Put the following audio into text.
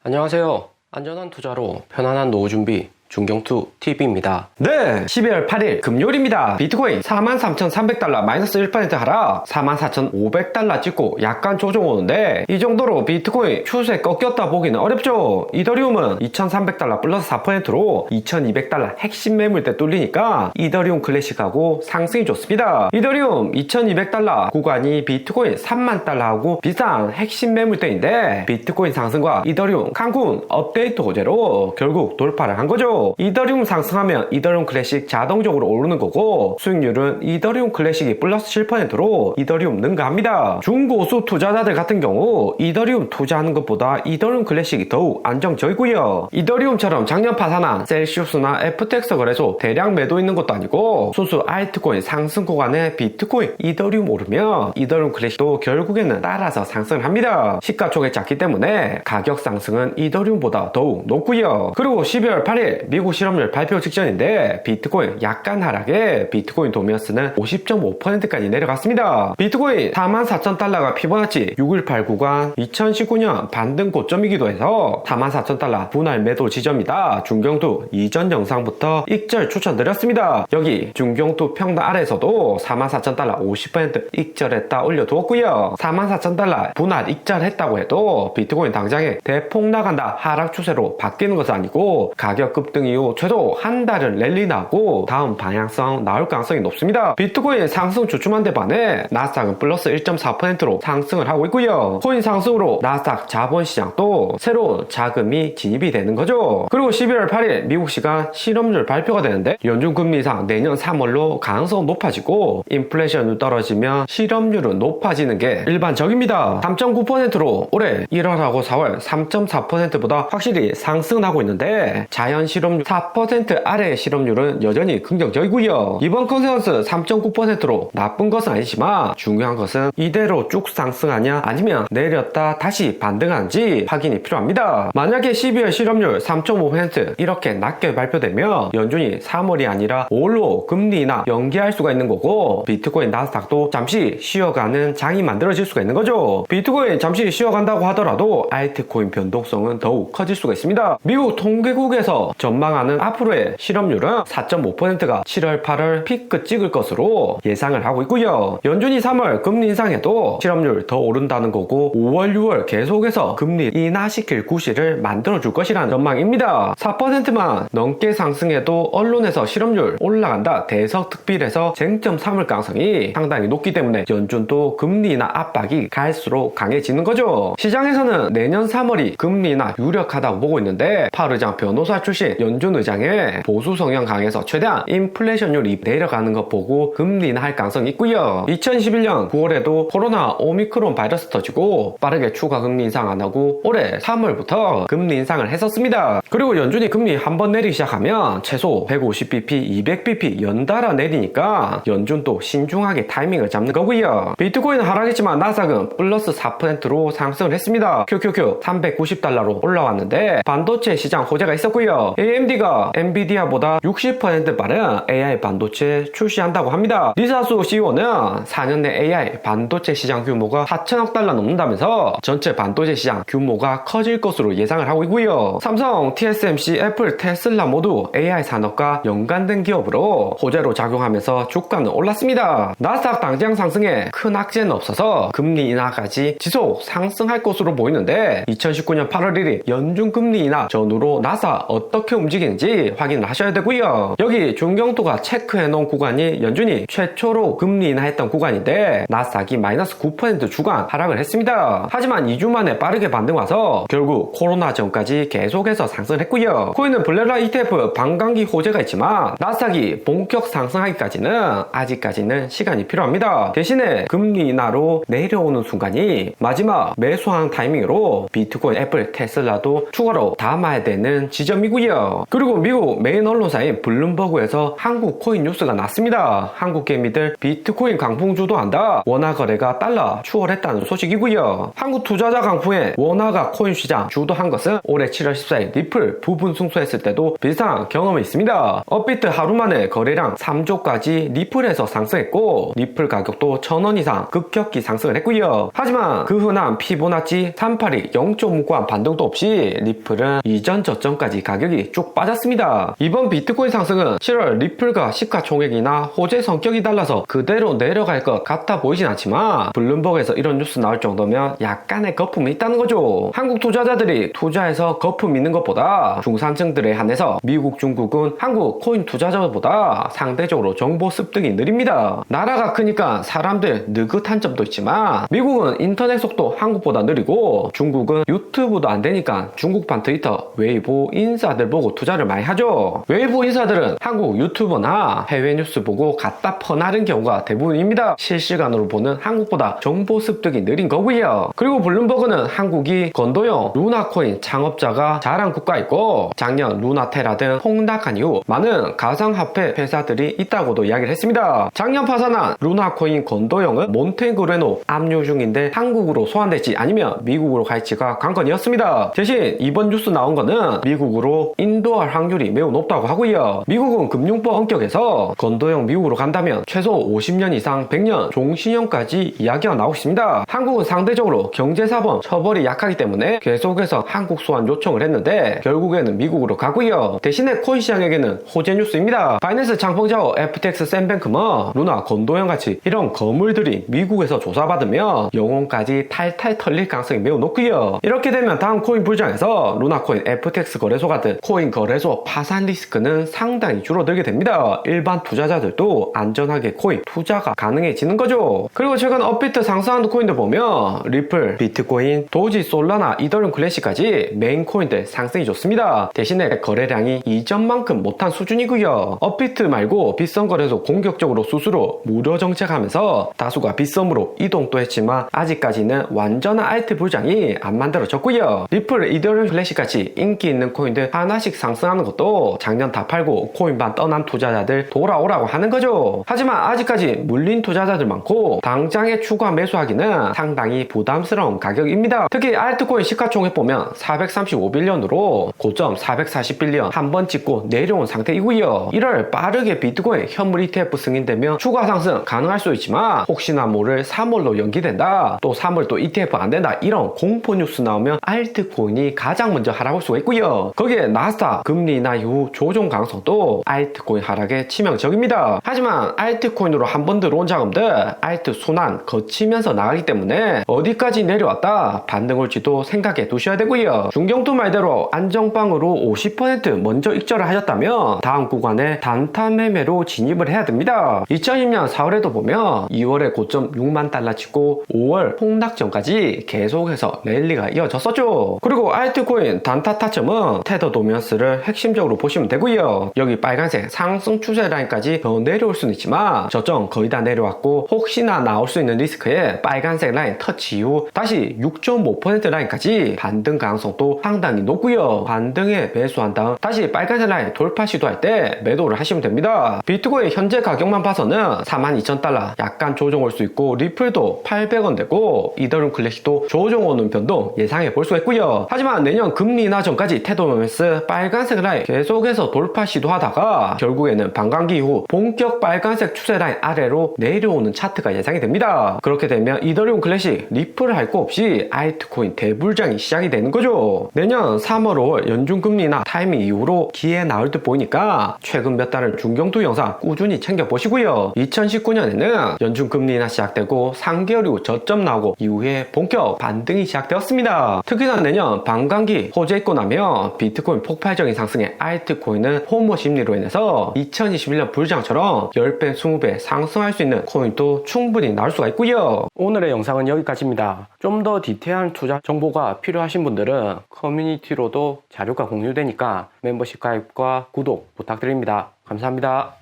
안녕하세요. 안전한 투자로 편안한 노후 준비 중경투 TV입니다. 네, 12월 8일 금요일입니다. 비트코인 43,300달러 마이너스 1% 하락, 44,500달러 찍고 약간 조정 오는데 이 정도로 비트코인 추세 꺾였다 보기는 어렵죠. 이더리움은 2,300달러 플러스 4%로 2,200달러 핵심 매물대 뚫리니까 이더리움 클래식하고 상승이 좋습니다. 이더리움 2,200달러 구간이 비트코인 30,000달러하고 비슷한 핵심 매물대인데 비트코인 상승과 이더리움 강군 업데이트 호재로 결국 돌파를 한 거죠. 이더리움 상승하면 이더리움 클래식 자동적으로 오르는 거고 수익률은 이더리움 클래식이 플러스 7%로 이더리움 능가합니다. 중고수 투자자들 같은 경우 이더리움 투자하는 것보다 이더리움 클래식이 더욱 안정적이고요. 이더리움처럼 작년 파산한 셀시우스나 FTX 거래소 대량 매도 있는 것도 아니고 순수 알트코인 상승 구간에 비트코인, 이더리움 오르면 이더리움 클래식도 결국에는 따라서 상승을 합니다. 시가총액 작기 때문에 가격 상승은 이더리움보다 더욱 높고요. 그리고 12월 8일 미국 실업률 발표 직전인데 비트코인 약간 하락에 비트코인 도미어스는 50.5%까지 내려갔습니다. 비트코인 44,000달러가 피보나치 618 구간 2019년 반등 고점이기도 해서 44,000달러 분할 매도 지점이다. 중경투 이전 영상부터 익절 추천드렸습니다. 여기 중경투 평단 아래에서도 44,000달러 50% 익절했다 올려두었고요. 44,000달러 분할 익절했다고 해도 비트코인 당장에 대폭 나간다 하락 추세로 바뀌는 것은 아니고 가격 급등 이후 최소 한 달은 랠리 나고 다음 방향성 나올 가능성이 높습니다. 비트코인 상승 주춤한데 반해 나스닥은 플러스 1.4%로 상승을 하고 있고요. 코인 상승으로 나스닥 자본시장도 새로운 자금이 진입이 되는 거죠. 그리고 12월 8일 미국 시간 실업률 발표가 되는데 연준 금리 인상 내년 3월로 가능성은 높아지고 인플레이션이 떨어지면 실업률은 높아지는 게 일반적입니다. 3.9%로 올해 1월하고 4월 3.4%보다 확실히 상승하고 있는데 자연 실업률 4% 아래의 실업률은 여전히 긍정적이고요. 이번 컨센서스 3.9%로 나쁜 것은 아니지만 중요한 것은 이대로 쭉 상승하냐 아니면 내렸다 다시 반등하는지 확인이 필요합니다. 만약에 12월 실업률 3.5% 이렇게 낮게 발표되면 연준이 3월이 아니라 5월로 금리 인하 연기할 수가 있는 거고 비트코인 나스닥도 잠시 쉬어가는 장이 만들어질 수가 있는 거죠. 비트코인 잠시 쉬어간다고 하더라도 알트코인 변동성은 더욱 커질 수가 있습니다. 미국 통계국에서 전망하는 앞으로의 실업률은 4.5%가 7월, 8월 피크 찍을 것으로 예상을 하고 있고요. 연준이 3월 금리 인상해도 실업률 더 오른다는 거고 5월, 6월 계속해서 금리 인하시킬 구실을 만들어줄 것이라는 전망입니다. 4%만 넘게 상승해도 언론에서 실업률 올라간다 대서특필해서 쟁점 삼을 가능성이 상당히 높기 때문에 연준도 금리 인하 압박이 갈수록 강해지는 거죠. 시장에서는 내년 3월이 금리 인하 유력하다고 보고 있는데 파월 의장 변호사 출신 연준 의장의 보수 성향 강해서 최대한 인플레이션율이 내려가는 것 보고 금리 인하할 가능성이 있고요. 2021년 9월에도 코로나 오미크론 바이러스 터지고 빠르게 추가 금리 인상 안 하고 올해 3월부터 금리 인상을 했었습니다. 그리고 연준이 금리 한 번 내리기 시작하면 최소 150bp, 200bp 연달아 내리니까 연준도 신중하게 타이밍을 잡는 거고요. 비트코인은 하락했지만 나스닥은 플러스 4%로 상승을 했습니다. QQQ 390달러로 올라왔는데 반도체 시장 호재가 있었고요. AMD가 엔비디아보다 60% 빠른 AI 반도체 출시한다고 합니다. 리사수 CEO는 4년 내 AI 반도체 시장 규모가 4천억 달러 넘는다면서 전체 반도체 시장 규모가 커질 것으로 예상을 하고 있고요. 삼성, TSMC, 애플, 테슬라 모두 AI 산업과 연관된 기업으로 호재로 작용하면서 주가는 올랐습니다. 나스닥 당장 상승에 큰 악재는 없어서 금리 인하까지 지속 상승할 것으로 보이는데 2019년 8월 1일 연준 금리 인하 전후로 나스닥 어떻게 움직이는지 확인을 하셔야 되고요. 여기 중경투가 체크해 놓은 구간이 연준이 최초로 금리 인하했던 구간인데 나스닥이 마이너스 9% 주간 하락을 했습니다. 하지만 2주 만에 빠르게 반등 와서 결국 코로나 전까지 계속해서 상승을 했고요. 코인은 블레라 ETF 반감기 호재가 있지만 나스닥이 본격 상승하기까지는 아직까지는 시간이 필요합니다. 대신에 금리 인하로 내려오는 순간이 마지막 매수하는 타이밍으로 비트코인, 애플, 테슬라도 추가로 담아야 되는 지점이고요. 있고요. 그리고 미국 메인 언론사인 블룸버그에서 한국 코인 뉴스가 났습니다. 한국 개미들 비트코인 강풍 주도한다. 원화 거래가 달러 추월했다는 소식이고요. 한국 투자자 강풍에 원화가 코인 시장 주도한 것은 올해 7월 14일 리플 부분 승소했을 때도 비슷한 경험이 있습니다. 업비트 하루 만에 거래량 3조까지 리플에서 상승했고 리플 가격도 1000원 이상 급격히 상승을 했고요. 하지만 그 흔한 피보나치 382 0.5관 반등도 없이 리플은 이전 저점까지 가격이 쭉 빠졌습니다. 이번 비트코인 상승은 7월 리플과 시가총액이나 호재 성격이 달라서 그대로 내려갈 것 같아 보이진 않지만 블룸버그에서 이런 뉴스 나올 정도면 약간의 거품이 있다는 거죠. 한국 투자자들이 투자해서 거품 있는 것보다 중산층들에 한해서 미국, 중국은 한국 코인 투자자보다 상대적으로 정보 습득이 느립니다. 나라가 크니까 사람들 느긋한 점도 있지만 미국은 인터넷 속도 한국보다 느리고 중국은 유튜브도 안 되니까 중국판 트위터, 웨이보 인사들 보고 투자를 많이 하죠. 웨이보 인사들은 한국 유튜버나 해외 뉴스 보고 갖다 퍼나른 경우가 대부분입니다. 실시간으로 보는 한국보다 정보 습득이 느린 거고요. 그리고 블룸버그는 한국이 건도형 루나코인 창업자가 자랑 국가이고 작년 루나테라 등 폭락한 이후 많은 가상화폐 회사들이 있다고도 이야기를 했습니다. 작년 파산한 루나코인 건도형은 몬테그레노 압류 중인데 한국으로 소환될지 아니면 미국으로 갈지가 관건이었습니다. 대신 이번 뉴스 나온 거는 미국으로 인도할 확률이 매우 높다고 하고요. 미국은 금융법 엄격해서 건도형 미국으로 간다면 최소 50년 이상 100년 종신형까지 이야기가 나오고 있습니다. 한국은 상대적으로 경제사범 처벌이 약하기 때문에 계속해서 한국 소환 요청을 했는데 결국에는 미국으로 가고요. 대신에 코인 시장에게는 호재 뉴스입니다. 바이낸스 창업자와 FTX 샌뱅크먼, 루나 건도형 같이 이런 거물들이 미국에서 조사받으면 영혼까지 탈탈 털릴 가능성이 매우 높고요. 이렇게 되면 다음 코인 불장에서 루나코인, FTX 거래소 같은 코인 거래소 파산 리스크는 상당히 줄어들게 됩니다. 일반 투자자들도 안전하게 코인 투자가 가능해지는 거죠. 그리고 최근 업비트 상승하는 코인들 보면 리플, 비트코인, 도지, 솔라나, 이더리움 클래시까지 메인 코인들 상승이 좋습니다. 대신에 거래량이 이전만큼 못한 수준이고요. 업비트 말고 빗썸 거래소 공격적으로 수수료 무료 정책하면서 다수가 빗썸으로 이동도 했지만 아직까지는 완전한 알트 불장이 안 만들어졌고요. 리플, 이더리움 클래시같이 인기 있는 코인들 하나씩 상승하는 것도 작년 다 팔고 코인반 떠난 투자자들 돌아오라고 하는 거죠. 하지만 아직까지 물린 투자자들 많고 당장에 추가 매수하기는 상당히 부담스러운 가격입니다. 특히 알트코인 시가총액 보면 435빌리언으로 고점 440빌리언 한 번 찍고 내려온 상태이고요. 1월 빠르게 비트코인 현물 ETF 승인되면 추가 상승 가능할 수 있지만 혹시나 모를 3월로 연기된다, 또 3월 또 ETF 안 된다, 이런 공포 뉴스 나오면 알트코인이 가장 먼저 하락할 수가 있고요. 거기에 나스닥 금리 인하 이후 조정 가능성도 알트코인 하락에 치명적입니다. 하지만 알트코인으로 한 번 들어온 자금들 알트 순환 거치면서 나가기 때문에 어디까지 내려왔다 반등 올지도 생각해 두셔야 되고요. 중경투 말대로 안정빵으로 50% 먼저 익절을 하셨다면 다음 구간에 단타 매매로 진입을 해야 됩니다. 2020년 4월에도 보면 2월에 고점 6만 달러 찍고 5월 폭락 전까지 계속해서 랠리가 이어졌었죠. 그리고 알트코인 단타 타점은 테더 도미넌스를 핵심적으로 보시면 되고요. 여기 빨간색 상승 추세 라인까지 더 내려올 수는 있지만 저점 거의 다 내려왔고 혹시나 나올 수 있는 리스크에 빨간색 라인 터치 이후 다시 6.5% 라인까지 반등 가능성도 상당히 높고요. 반등에 매수한 다음 다시 빨간색 라인 돌파 시도할 때 매도를 하시면 됩니다. 비트코인 현재 가격만 봐서는 42,000달러 약간 조정 올 수 있고 리플도 800원 되고 이더리움 클래식도 조정 오는 변동 예상해 볼 수 있고요. 하지만 내년 금리 인하 전까지 테도메스 빨간색 라인 계속해서 돌파 시도하다가 결국에는 반감기 이후 본격 빨간색 추세 라인 아래로 내려오는 차트가 예상이 됩니다. 그렇게 되면 이더리움 클래식, 리플을 할 거 없이 알트코인 대불장이 시작이 되는 거죠. 내년 3월, 5월 연준금리나 타이밍 이후로 기회 나올 듯 보이니까 최근 몇 달을 중경투 영상 꾸준히 챙겨보시고요. 2019년에는 연준금리 인하 시작되고 3개월 이후 저점 나오고 이후에 본격 반등이 시작되었습니다. 특히나 내년 반감기 호재 있고 나면 비트코인 폭발적인 상승에 알트코인은 포모 심리로 인해서 2021년 불장처럼 10배, 20배 상승할 수 있는 코인도 충분히 나올 수가 있고요. 오늘의 영상은 여기까지입니다. 좀 더 디테일한 투자 정보가 필요하신 분들은 커뮤니티로도 자료가 공유되니까 멤버십 가입과 구독 부탁드립니다. 감사합니다.